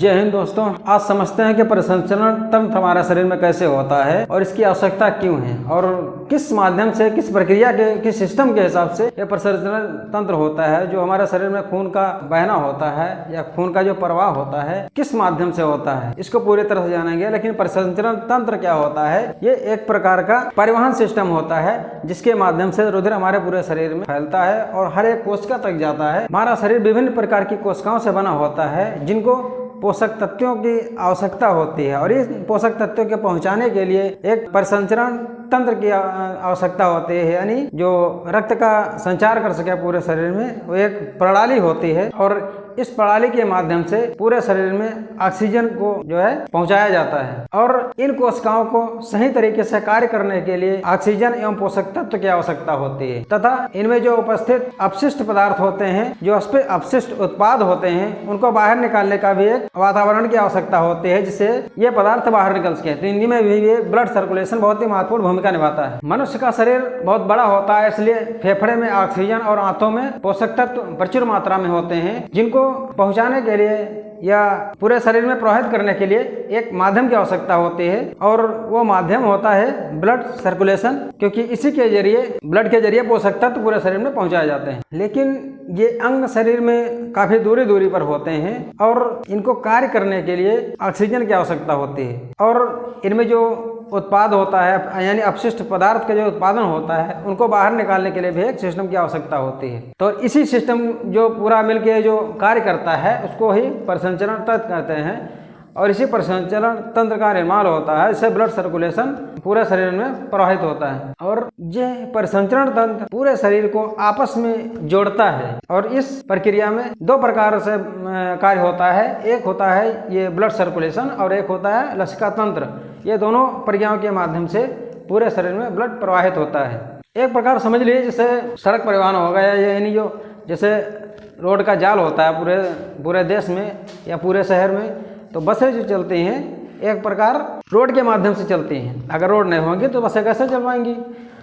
जय हिंद दोस्तों। आज समझते हैं कि परिसंचरण तंत्र हमारे शरीर में कैसे होता है और इसकी आवश्यकता क्यों है और किस माध्यम से, किस प्रक्रिया के, किस सिस्टम के हिसाब से यह परिसंचरण तंत्र होता है। जो हमारे शरीर में खून का बहना होता है या खून का जो प्रवाह होता है किस माध्यम से होता है, इसको पूरी तरह से जानेंगे। लेकिन परिसंचरण तंत्र क्या होता है? ये एक प्रकार का परिवहन सिस्टम होता है जिसके माध्यम से रुधिर हमारे पूरे शरीर में फैलता है और हर एक कोशिका तक जाता है। हमारा शरीर विभिन्न प्रकार की कोशिकाओं से बना होता है जिनको पोषक तत्वों की आवश्यकता होती है और इस पोषक तत्वों के पहुंचाने के लिए एक परिसंचरण तंत्र की आवश्यकता होती है, यानी जो रक्त का संचार कर सके पूरे शरीर में, वो एक प्रणाली होती है और इस प्रणाली के माध्यम से पूरे शरीर में ऑक्सीजन को जो है पहुंचाया जाता है। और इन कोशिकाओं को सही तरीके से कार्य करने के लिए ऑक्सीजन एवं पोषक तत्व की आवश्यकता होती है तथा इनमें जो उपस्थित अपशिष्ट पदार्थ होते हैं, जो अपशिष्ट उत्पाद होते हैं, उनको बाहर निकालने का भी एक वातावरण की आवश्यकता होती है जिससे ये पदार्थ बाहर निकल सके। तो इनमें भी ये ब्लड सर्कुलेशन बहुत ही महत्वपूर्ण भूमिका निभाता है। मनुष्य का शरीर बहुत बड़ा होता है, इसलिए फेफड़े में ऑक्सीजन और आंतों में पोषक तत्व प्रचुर मात्रा में होते हैं जिनको पहुंचाने के लिए या पूरे शरीर में प्रवाहित करने के लिए एक माध्यम की आवश्यकता होती है और वो माध्यम होता है ब्लड सर्कुलेशन, क्योंकि इसी के जरिए, ब्लड के जरिए पोषक तत्व पूरे शरीर में पहुंचाए जाते हैं। लेकिन ये अंग शरीर में काफी दूरी पर होते हैं और इनको कार्य करने के लिए ऑक्सीजन की आवश्यकता होती है और इनमें जो उत्पाद होता है, यानी अपशिष्ट पदार्थ का जो उत्पादन होता है, उनको बाहर निकालने के लिए भी एक सिस्टम की आवश्यकता होती है। तो इसी सिस्टम जो पूरा मिलके जो कार्य करता है उसको ही परिसंचरण तंत्र कहते हैं और इसी परिसंचरण तंत्र का निर्माण होता है, इससे ब्लड सर्कुलेशन पूरे शरीर में प्रवाहित होता है। और यह परिसंचरण तंत्र पूरे शरीर को आपस में जोड़ता है और इस प्रक्रिया में दो प्रकार से कार्य होता है। एक होता है ये ब्लड सर्कुलेशन और एक होता है लसिका तंत्र। ये दोनों प्रक्रियाओं के माध्यम से पूरे शरीर में ब्लड प्रवाहित होता है। एक प्रकार समझ लीजिए जैसे सड़क परिवहन हो गया, यानी जो जैसे रोड का जाल होता है पूरे देश में या पूरे शहर में, तो बसें जो चलती हैं एक प्रकार रोड के माध्यम से चलती हैं। अगर रोड नहीं होंगी तो बसें कैसे चल पाएंगी?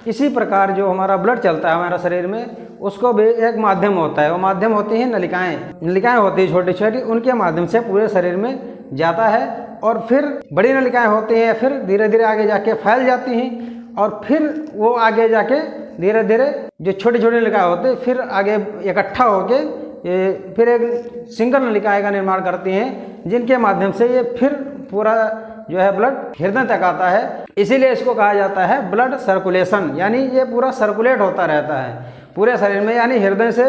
इसी प्रकार जो हमारा ब्लड चलता है हमारा शरीर में, उसको भी एक माध्यम होता है। वो माध्यम होती हैं नलिकाएं होती है छोटी छोटी, उनके माध्यम से पूरे शरीर में जाता है और फिर बड़ी नलिकाएं होती हैं, फिर धीरे धीरे आगे जाके फैल जाती हैं और फिर वो आगे जाके धीरे धीरे जो छोटी छोटी नलिकाएं होती हैं फिर आगे इकट्ठा होके ये फिर एक सिंगल नलिकाएं का निर्माण करती हैं, जिनके माध्यम से ये फिर पूरा जो है ब्लड हृदय तक आता है। इसीलिए इसको कहा जाता है ब्लड सर्कुलेशन, यानी ये पूरा सर्कुलेट होता रहता है पूरे शरीर में। यानी हृदय से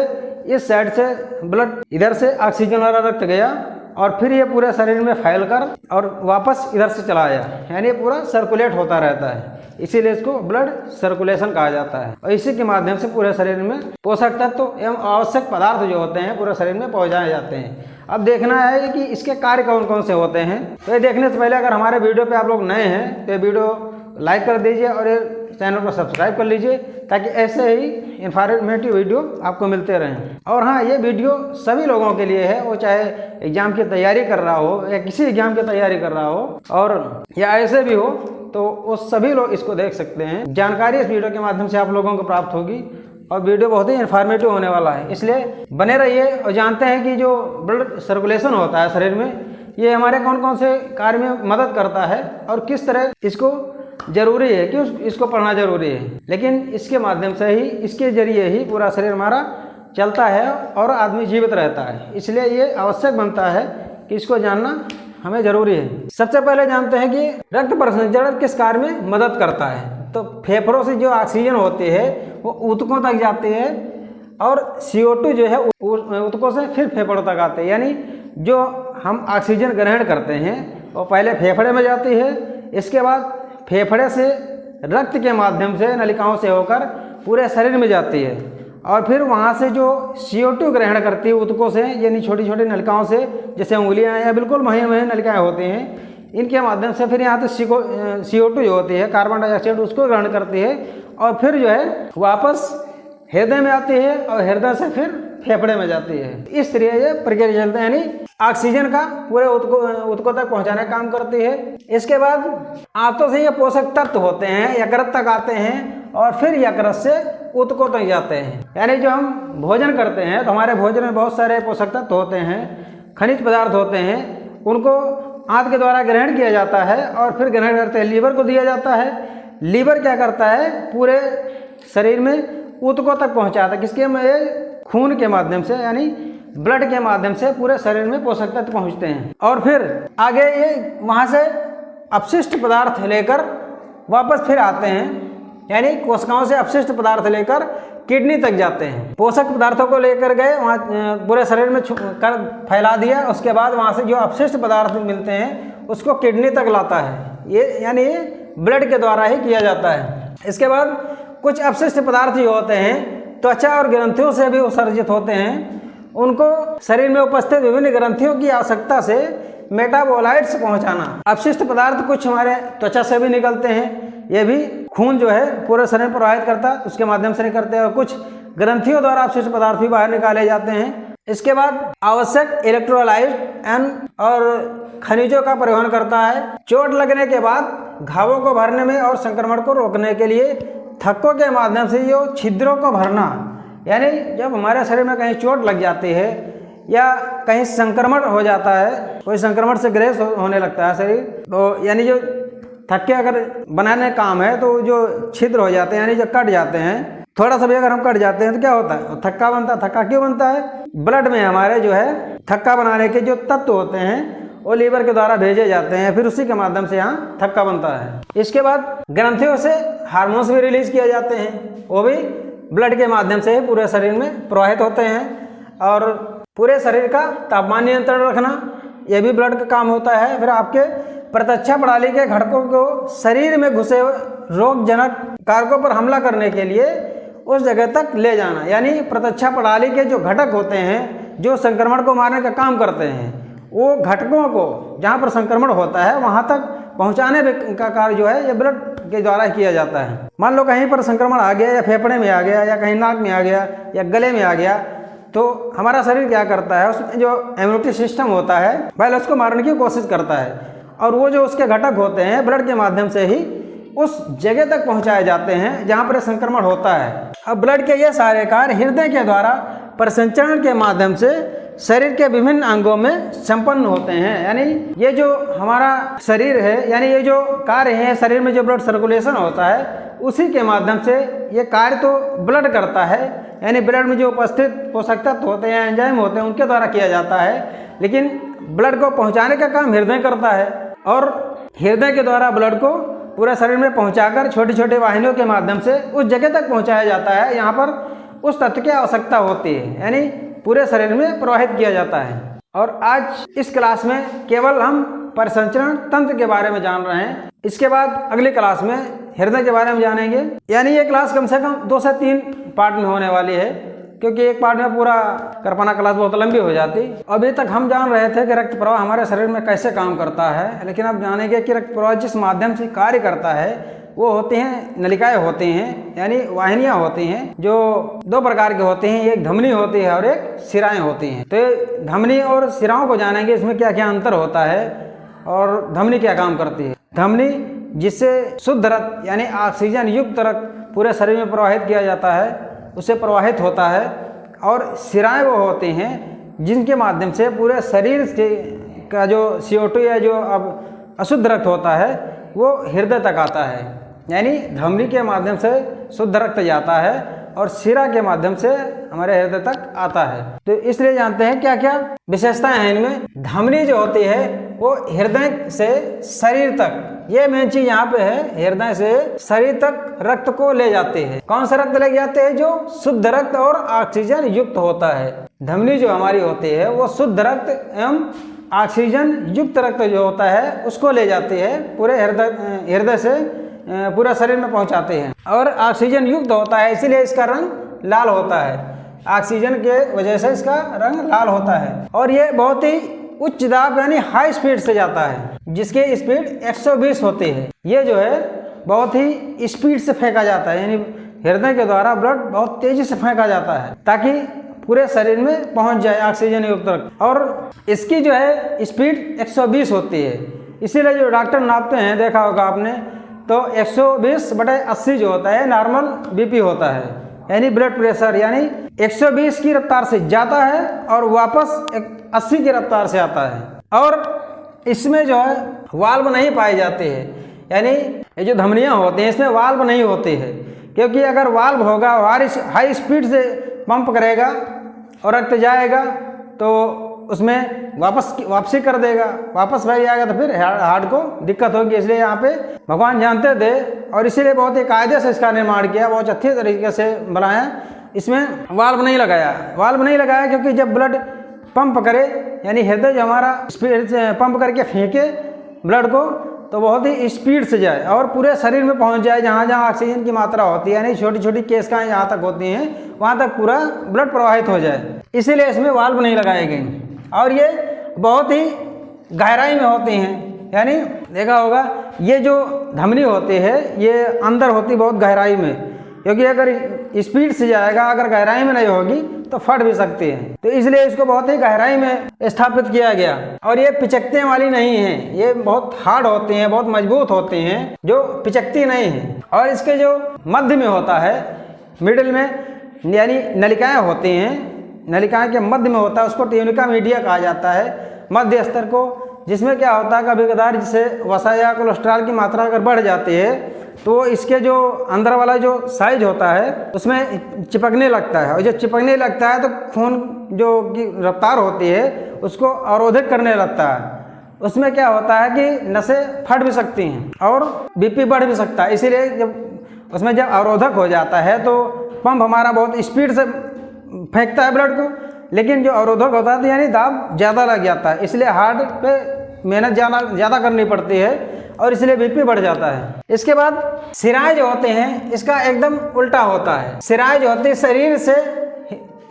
इस साइड से ब्लड, इधर से ऑक्सीजन वाला रक्त गया और फिर ये पूरे शरीर में फैलकर और वापस इधर से चला आया, यानी पूरा सर्कुलेट होता रहता है। इसीलिए इसको ब्लड सर्कुलेशन कहा जाता है और इसी के माध्यम से पूरे शरीर में पोषक तत्व एवं आवश्यक पदार्थ जो होते हैं पूरे शरीर में पहुंचाए जाते हैं। अब देखना है कि इसके कार्य कौन कौन से होते हैं। तो ये देखने से पहले अगर हमारे वीडियो पे आप लोग नए हैं तो ये वीडियो लाइक कर दीजिए और ये चैनल को सब्सक्राइब कर लीजिए ताकि ऐसे ही इन्फॉर्मेटिव वीडियो आपको मिलते रहें। और हाँ, ये वीडियो सभी लोगों के लिए है, वो चाहे एग्जाम की तैयारी कर रहा हो या किसी एग्जाम की तैयारी कर रहा हो और या ऐसे भी हो, तो वो सभी लोग इसको देख सकते हैं। जानकारी इस वीडियो के माध्यम से आप लोगों को प्राप्त होगी और वीडियो बहुत ही इन्फॉर्मेटिव होने वाला है, इसलिए बने रहिए। और जानते हैं कि जो ब्लड सर्कुलेशन होता है शरीर में, ये हमारे कौन कौन से कार्य में मदद करता है और किस तरह इसको जरूरी है, क्यों इसको पढ़ना जरूरी है। लेकिन इसके माध्यम से ही, इसके जरिए ही पूरा शरीर हमारा चलता है और आदमी जीवित रहता है। इसलिए ये आवश्यक बनता है कि इसको जानना हमें जरूरी है। सबसे पहले जानते हैं कि रक्त परिसंचरण किस कार्य में मदद करता है। तो फेफड़ों से जो ऑक्सीजन होती है वो ऊतकों तक जाती है और CO2 जो है ऊतकों से फिर फेफड़ों तक आते हैं। यानी जो हम ऑक्सीजन ग्रहण करते हैं वो पहले फेफड़े में जाती है, इसके बाद फेफड़े से रक्त के माध्यम से नलिकाओं से होकर पूरे शरीर में जाती है और फिर वहाँ से जो CO2 ग्रहण करती है ऊतकों से, यानी छोटी छोटी नलिकाओं से, जैसे उंगलियाँ या बिल्कुल महीन नलिकाएँ होती हैं, इनके माध्यम से फिर यहाँ से CO2 जो होती है, कार्बन डाइऑक्साइड, उसको ग्रहण करती है और फिर जो है वापस हृदय में आती है और हृदय से फिर फेफड़े में जाती है। इस तरह ये प्रक्रिया चलते हैं, यानी ऑक्सीजन का पूरे ऊतकों तक पहुंचाने का काम करती है। इसके बाद आंतों से ये पोषक तत्व होते हैं यकृत तक आते हैं और फिर यकृत से ऊतकों तक जाते हैं। यानी जो हम भोजन करते हैं तो हमारे भोजन में बहुत सारे पोषक तत्व होते हैं, खनिज पदार्थ होते हैं उनको आंत के द्वारा ग्रहण किया जाता है और फिर ग्रहण करते हैं लीवर को दिया जाता है। लीवर क्या करता है, पूरे शरीर में ऊतकों तक पहुंचाता है। किसके में? खून के माध्यम से, यानी ब्लड के माध्यम से पूरे शरीर में पोषक तत्व पहुंचते हैं। और फिर आगे ये वहाँ से अपशिष्ट पदार्थ लेकर वापस फिर आते हैं, यानी कोशिकाओं से अपशिष्ट पदार्थ लेकर किडनी तक जाते हैं। पोषक पदार्थों को लेकर गए वहाँ पूरे शरीर में कर फैला दिया, उसके बाद वहाँ से जो अपशिष्ट पदार्थ मिलते हैं उसको किडनी तक लाता है। ये यानी ब्लड के द्वारा ही किया जाता है। इसके बाद कुछ अपशिष्ट पदार्थ जो होते हैं त्वचा और ग्रंथियों से भी उत्सर्जित होते हैं, उनको शरीर में उपस्थित विभिन्न ग्रंथियों की आवश्यकता से मेटाबोलाइट्स पहुंचाना। अपशिष्ट पदार्थ कुछ हमारे त्वचा से भी निकलते हैं, ये भी खून जो है पूरे शरीर में प्रवाहित करता है, उसके माध्यम से निकलते हैं, और कुछ ग्रंथियों द्वारा अपशिष्ट पदार्थ भी बाहर निकाले जाते हैं। इसके बाद आवश्यक इलेक्ट्रोलाइट और खनिजों का परिवहन करता है। चोट लगने के बाद घावों को भरने में और संक्रमण को रोकने के लिए थक्कों के माध्यम से जो छिद्रों को भरना, यानी जब हमारे शरीर में कहीं चोट लग जाती है या कहीं संक्रमण हो जाता है, कोई संक्रमण से ग्रस्त होने लगता है शरीर, तो यानी जो थक्के अगर बनाने काम है तो जो छिद्र हो जाते हैं, यानी जो कट जाते हैं, थोड़ा सा भी अगर हम कट जाते हैं तो क्या होता है? थक्का बनता है। थक्का क्यों बनता है? ब्लड में हमारे जो है थक्का बनाने के जो तत्व होते हैं वो लीवर के द्वारा भेजे जाते हैं, फिर उसी के माध्यम से यहाँ थक्का बनता है। इसके बाद ग्रंथियों से हार्मोन्स भी रिलीज किए जाते हैं, वो भी ब्लड के माध्यम से पूरे शरीर में प्रवाहित होते हैं। और पूरे शरीर का तापमान नियंत्रण रखना, यह भी ब्लड का काम होता है। फिर आपके प्रतिरक्षा प्रणाली के घटकों को शरीर में घुसे रोगजनक कारकों पर हमला करने के लिए उस जगह तक ले जाना, यानी प्रतिरक्षा प्रणाली के जो घटक होते हैं जो संक्रमण को मारने का काम करते हैं, वो घटकों को जहाँ पर संक्रमण होता है वहाँ तक पहुँचाने का कार्य जो है ये ब्लड के द्वारा किया जाता है। मान लो कहीं पर संक्रमण आ गया, या फेफड़े में आ गया, या कहीं नाक में आ गया, या गले में आ गया, तो हमारा शरीर क्या करता है, उसमें जो इम्यूनिटी सिस्टम होता है पहले उसको मारने की कोशिश करता है, और वो जो उसके घटक होते हैं ब्लड के माध्यम से ही उस जगह तक पहुंचाए जाते हैं जहां पर संक्रमण होता है। अब ब्लड के ये सारे कार्य हृदय के द्वारा परिसंचरण के माध्यम से शरीर के विभिन्न अंगों में संपन्न होते हैं। यानी ये जो हमारा शरीर है, यानी ये जो कार्य है शरीर में जो ब्लड सर्कुलेशन होता है उसी के माध्यम से ये कार्य तो ब्लड करता है, यानी ब्लड में जो उपस्थित पोषक तत्व होते हैं, एंजाइम होते हैं, उनके द्वारा किया जाता है। लेकिन ब्लड को पहुंचाने का काम हृदय करता है, और हृदय के द्वारा ब्लड को पूरे शरीर में पहुंचाकर छोटी छोटी वाहिनियों के माध्यम से उस जगह तक पहुंचाया जाता है यहाँ पर उस तत्व की आवश्यकता होती है, यानी पूरे शरीर में प्रवाहित किया जाता है। और आज इस क्लास में केवल हम परिसंचरण तंत्र के बारे में जान रहे हैं। इसके बाद अगली क्लास में हृदय के बारे में जानेंगे, यानी ये क्लास कम से कम 2 से 3 पार्ट में होने वाली है, क्योंकि एक पार्ट में पूरा कर पाना क्लास बहुत लंबी हो जाती। अभी तक हम जान रहे थे कि रक्त प्रवाह हमारे शरीर में कैसे काम करता है, लेकिन अब जानेंगे कि रक्त प्रवाह जिस माध्यम से कार्य करता है वो होते हैं नलिकाएं होती हैं, यानी वाहिनियां होती हैं, जो 2 प्रकार के होते हैं, एक धमनी होती है और एक शिराएं होती हैं। तो धमनी और शिराओं को जानेंगे, इसमें क्या क्या अंतर होता है और धमनी क्या काम करती है। धमनी जिससे शुद्ध रक्त यानी ऑक्सीजन युक्त रक्त पूरे शरीर में प्रवाहित किया जाता है, उसे प्रवाहित होता है। और शिराएं वो होती हैं जिनके माध्यम से पूरे शरीर का जो CO2 या जो अब अशुद्ध रक्त होता है वो हृदय तक आता है, यानी धमनी के माध्यम से शुद्ध रक्त जाता है और शिरा के माध्यम से हमारे हृदय तक आता है। तो इसलिए जानते हैं क्या क्या विशेषताएं हैं इनमें। धमनी जो होती है वो हृदय से शरीर तक, ये मेन चीज यहाँ पे है, हृदय से शरीर तक रक्त को ले जाते हैं। कौन सा रक्त ले जाते हैं? जो शुद्ध रक्त और ऑक्सीजन युक्त होता है। धमनी जो हमारी होती है वो शुद्ध रक्त एवं ऑक्सीजन युक्त रक्त जो होता है उसको ले जाती है, पूरे हृदय से पूरा शरीर में पहुंचाते हैं। और ऑक्सीजन युक्त होता है इसीलिए इसका रंग लाल होता है, ऑक्सीजन के वजह से इसका रंग लाल होता है। और ये बहुत ही उच्च दाब यानी हाई स्पीड से जाता है, जिसकी स्पीड 120 होती है। ये जो है बहुत ही स्पीड से फेंका जाता है, यानी हृदय के द्वारा ब्लड बहुत तेजी से फेंका जाता है ताकि पूरे शरीर में पहुंच जाए ऑक्सीजन युक्त रक्त। और इसकी जो है स्पीड 120 होती है, इसीलिए जो डॉक्टर नापते हैं, देखा होगा आपने, तो 120/80 जो होता है नॉर्मल BP होता है, यानी ब्लड प्रेशर, यानी 120 की रफ्तार से जाता है और वापस 80 की रफ्तार से आता है। और इसमें जो है वाल्व नहीं पाए जाते हैं, यानी ये जो धमनियाँ होती हैं इसमें वाल्व नहीं होते हैं, क्योंकि अगर वाल्व होगा हाई स्पीड से पंप करेगा और रक्त जाएगा तो उसमें वापसी कर देगा, वापस भर जाएगा तो फिर हार्ट को दिक्कत होगी। इसलिए यहाँ पे भगवान जानते थे और इसीलिए बहुत ही कायदे से इसका निर्माण किया, बहुत अच्छे तरीके से बनाया। इसमें वाल्व नहीं लगाया क्योंकि जब ब्लड पंप करे, यानी हृदय जो हमारा स्पीड से पंप करके फेंके ब्लड को, तो बहुत ही स्पीड से जाए और पूरे शरीर में पहुंच जाए, जहाँ जहाँ ऑक्सीजन की मात्रा होती है, यानी छोटी छोटी केशिकाएं जहाँ तक होती हैं वहाँ तक पूरा ब्लड प्रवाहित हो जाए। इसीलिए इसमें वाल्व नहीं लगाए गए। और ये बहुत ही गहराई में होते हैं, यानी देखा होगा ये जो धमनी होती है ये अंदर होती बहुत गहराई में, क्योंकि अगर स्पीड से जाएगा, अगर गहराई में नहीं होगी तो फट भी सकती है, तो इसलिए इसको बहुत ही गहराई में स्थापित किया गया। और ये पिचकने वाली नहीं है, ये बहुत हार्ड होते हैं, बहुत मजबूत होते हैं, जो पिचकती नहीं है। और इसके जो मध्य में होता है, मिडिल में, यानी नलिकाएं होती हैं, नलिकाएं के मध्य में होता है, उसको ट्यूनिका मीडिया कहा जाता है, मध्य स्तर को, जिसमें क्या होता है कभी कभार जिससे वसा या कोलेस्ट्रॉल की मात्रा अगर बढ़ जाती है तो इसके जो अंदर वाला जो साइज होता है उसमें चिपकने लगता है, और जब चिपकने लगता है तो खून जो की रफ्तार होती है उसको अवरोधित करने लगता है। उसमें क्या होता है कि नसें फट भी सकती हैं और बीपी बढ़ भी सकता है। इसीलिए जब उसमें जब अवरोधक हो जाता है तो पंप हमारा बहुत स्पीड से फेंकता है ब्लड को, लेकिन जो अवरोधक होता है तो यानी दाब ज़्यादा लग जाता है, इसलिए हार्ट पे मेहनत ज़्यादा करनी पड़ती है और इसलिए बीपी बढ़ जाता है। इसके बाद सिराएं जो होते हैं इसका एकदम उल्टा होता है। सिराएं जो होती है शरीर से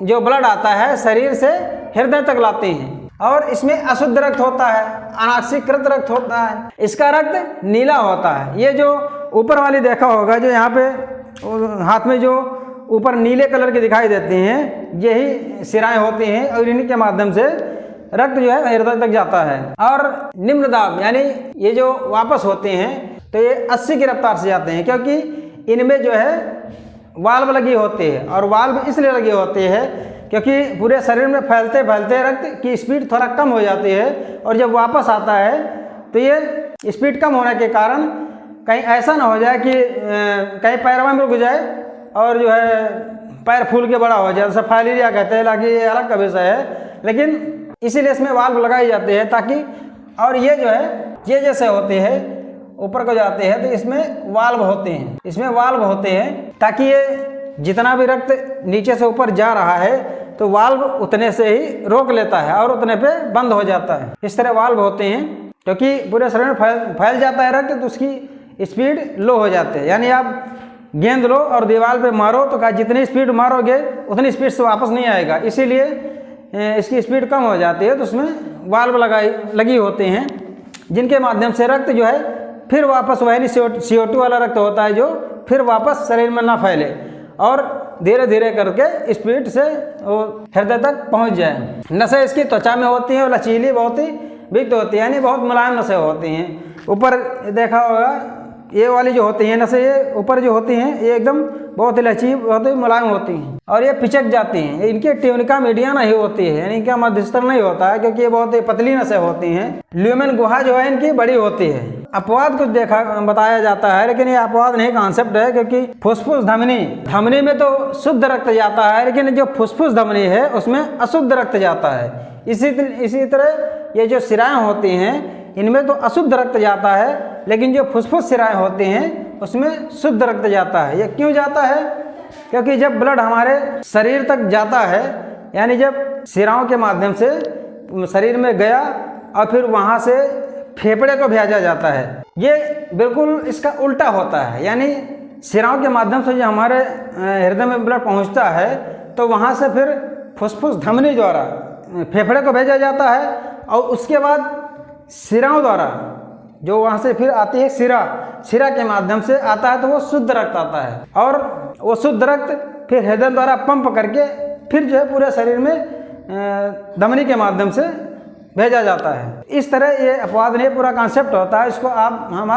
जो ब्लड आता है शरीर से हृदय तक लाते हैं, और इसमें अशुद्ध रक्त होता है, अनाक्सीकृत रक्त होता है। इसका रक्त नीला होता है। ये जो ऊपर वाली देखा होगा, जो यहाँ पे हाथ में जो ऊपर नीले कलर के दिखाई देते हैं, यही सिराएं होती हैं और इन्हीं के माध्यम से रक्त जो है हृदय तक जाता है। और निम्न दाब यानी ये जो वापस होते हैं तो ये 80 की रफ्तार से जाते हैं, क्योंकि इनमें जो है वाल्व लगी होती है, और वाल्व इसलिए लगे होते हैं क्योंकि पूरे शरीर में फैलते फैलते रक्त की स्पीड थोड़ा कम हो जाती है, और जब वापस आता है तो ये स्पीड कम होने के कारण कहीं ऐसा ना हो जाए कि कहीं पैरवा में रुक जाए और जो है पैर फूल के बड़ा हो जाए, जैसे फाइलेरिया कहते हैं, हालांकि ये अलग का विषय है, लेकिन इसीलिए इसमें वाल्व लगाए जाते हैं ताकि, और ये जो है ये जैसे होते हैं ऊपर को जाते हैं तो इसमें वाल्व होते हैं ताकि ये जितना भी रक्त नीचे से ऊपर जा रहा है तो वाल्व उतने से ही रोक लेता है और उतने पे बंद हो जाता है। इस तरह वाल्व होते हैं, क्योंकि पूरे शरीर में फैल जाता है रक्त तो उसकी स्पीड लो हो जाती है। यानी आप गेंद लो और दीवार पे मारो तो क्या जितनी स्पीड मारोगे उतनी स्पीड से वापस नहीं आएगा, इसीलिए इसकी स्पीड कम हो जाती है, तो उसमें वाल्व लगी होते हैं जिनके माध्यम से रक्त जो है फिर वापस वही CO2 वाला रक्त होता है जो फिर वापस शरीर में ना फैले और धीरे धीरे करके स्पीड से वो हृदय तक पहुंच जाए। नसें इसकी त्वचा में होती हैं और लचीली बहुत ही विक्त होती है, यानी बहुत मुलायम नसें होती हैं। ऊपर देखा होगा ये वाली जो होती हैं नसें, ये ऊपर जो होती हैं ये एकदम बहुत ही लचीली बहुत ही मुलायम होती हैं और ये पिचक जाती हैं। इनकी ट्यूनिका मीडिया नहीं होती है, यानी इनका मध्यस्तर नहीं होता है, क्योंकि ये बहुत ही पतली नसें होती हैं। ल्यूमेन गुहा जो है इनकी बड़ी होती है। अपवाद कुछ बताया जाता है, लेकिन ये अपवाद नहीं ये है, क्योंकि फुसफुस धमनी में तो शुद्ध रक्त जाता है, लेकिन जो फुसफुस धमनी है उसमें अशुद्ध रक्त जाता है। इसी तरह ये जो सिराएं होती हैं इनमें तो अशुद्ध रक्त जाता है, लेकिन जो फुसफुस सिराएं होती हैं उसमें शुद्ध रक्त जाता है। ये क्यों जाता है? क्योंकि जब ब्लड हमारे शरीर तक जाता है, यानी जब सिराओं के माध्यम से शरीर में गया और फिर वहाँ से फेफड़े को भेजा जाता है, ये बिल्कुल इसका उल्टा होता है। यानी सिराओं के माध्यम से जो हमारे हृदय में ब्लड पहुँचता है तो वहाँ से फिर फुसफुस धमनी द्वारा फेफड़े को भेजा जाता है, और उसके बाद सिराओं द्वारा जो वहाँ से फिर आती है सिरा के माध्यम से आता है, तो वो शुद्ध रक्त आता है, और वो शुद्ध रक्त फिर हृदय द्वारा पंप करके फिर जो है पूरे शरीर में धमनी के माध्यम से भेजा जाता है। इस तरह ये अपवाद नहीं पूरा कॉन्सेप्ट होता है। इसको हम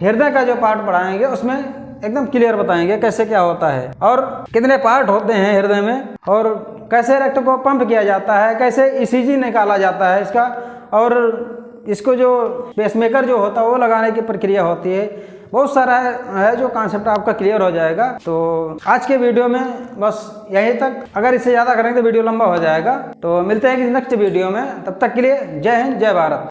हृदय का जो पार्ट पढ़ाएंगे उसमें एकदम क्लियर बताएंगे कैसे क्या होता है और कितने पार्ट होते हैं हृदय में, और कैसे रक्त को पंप किया जाता है, कैसे ECG निकाला जाता है इसका, और इसको जो पेसमेकर जो होता है वो लगाने की प्रक्रिया होती है, बहुत सारा है जो कॉन्सेप्ट आपका क्लियर हो जाएगा। तो आज के वीडियो में बस यहीं तक, अगर इससे ज़्यादा करेंगे तो वीडियो लंबा हो जाएगा। तो मिलते हैं कि नेक्स्ट वीडियो में, तब तक के लिए जय हिंद जय भारत।